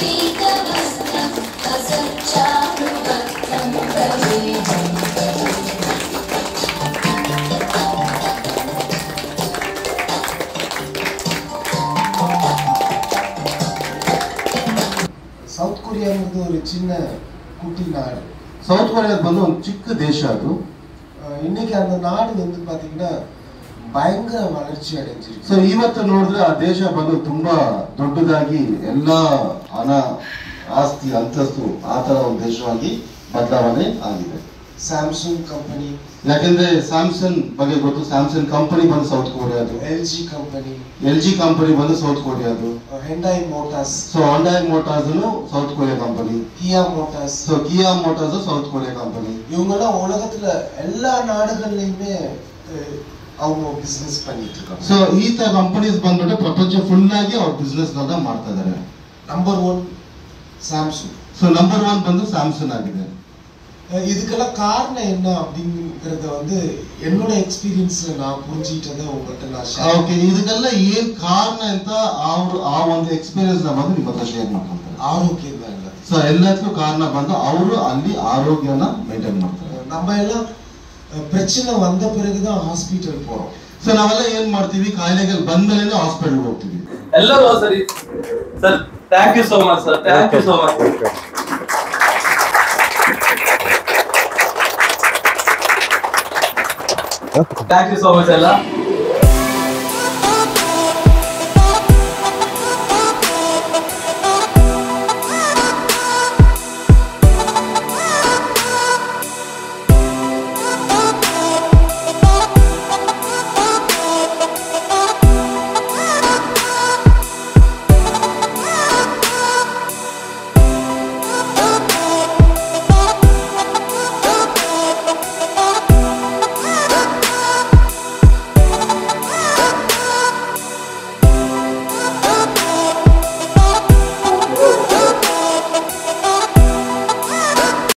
South Korea ಅನ್ನೋದು ಒಂದು ಚಿನ್ನ ಕುಟಿ ನಾಡು. ಸೌತ್ ಕೊರಿಯಾ ಬಂದು ಒಂದು ಚಿಕ್ಕ ದೇಶ ಅದು. இன்னைக்கு அந்த நாடு வந்து பாத்தீங்கன்னா ಭಯಂಕರ ವಳರ್ಚಿ ಅடைஞ்சிருக்கு. ಸೊ ಇವತ್ತು ನೋಡಿದ್ರೆ ಆ ದೇಶ ಬಂದು ತುಂಬಾ ದೊಡ್ಡದಾಗಿ ಎಲ್ಲ ಹಣ ಆಸ್ತಿ ಅಂತಸ್ತು ಆ ತರ ಒಂದು ದೇಶವಾಗಿ ಬದಲಾವಣೆ ಆಗಿದೆ. ಸ್ಯಾಮ್ಸಂಗ್ ಕಂಪನಿ, ಯಾಕೆಂದ್ರೆ ಸ್ಯಾಮ್ಸಂಗ್ ಬಗ್ಗೆ ಗೊತ್ತು, ಸ್ಯಾಮ್ಸಂಗ್ ಕಂಪನಿ ಬಂದು ಸೌತ್ ಕೊರಿಯಾದು. ಎಲ್ ಜಿ ಕಂಪನಿ ಬಂದು ಸೌತ್ ಕೊರಿಯಾದು. Hyundai Motors, so Hyundai Motors South Korea company. Kia Motors, so Kia Motors South Korea company. இவங்கெல்லாம் உலகத்துல எல்லா நாடுகள்லயுமே அவங்க ಬಿಸ್ನೆಸ್ பண்ணிட்டு இருக்காங்க. ಸೊ ಈ ತರ ಕಂಪನೀಸ್ ಬಂದ್ಬಿಟ್ಟು ಪ್ರಪಂಚ ಫುಲ್ ಆಗಿ ಅವ್ರ ಬಿಸ್ನೆಸ್ ಗಳನ್ನ ಮಾಡ್ತಾ ಇದ್ದಾರೆ. Number 1 Samsung. ಸೊ ನಂಬರ್ 1 ಬಂದು ಸ್ಯಾಮ್ಸಂಗ್ ಆಗಿದೆ. இதுக்கெல்லாம் காரணம் என்ன அப்படிங்கறத வந்து என்னோட எக்ஸ்பீரியன்ஸ்ல நான் புரிஞ்சிட்டதை உங்ககிட்ட நான் ஷேர். ಓಕೆ, ಇದಕ್ಕೆಲ್ಲ ಏನ್ ಕಾರಣ ಅಂತ ಅವರು ಆ ಒಂದು ಎಕ್ಸ್ಪೀರಿಯನ್ಸ್ ನ ಬಂದು ನಿಮ್ಮ ಹತ್ರ ಶೇರ್ ಮಾಡ್ಕೊಂತಾರೆ. ಆರೋಗ್ಯ ಇಲ್ಲ. ಸೊ ಎಲ್ಲದಕ್ಕೂ ಕಾರಣ ಬಂದು ಅವರು ಅಲ್ಲಿ ಆರೋಗ್ಯನ ಮೇಂಟೈನ್ ಮಾಡ್ತಾರೆ. நம்ம எல்லாம் பிரச்சனை வந்த பிறகுதான் ஹாஸ்பிடல் போறோம். ಸೊ ನಾವೆಲ್ಲ ಏನ್ ಮಾಡ್ತೀವಿ, ಕಾಯಿಲೆಗಳು ಬಂದ್ಮೇಲೆ ಹಾಸ್ಪಿಟಲ್ ಹೋಗ್ತೀವಿ. ಎಲ್ಲರೂ ಸರಿ sir, thank you so much sir, thank you so much. Thank you so much ಎಲ್ಲ.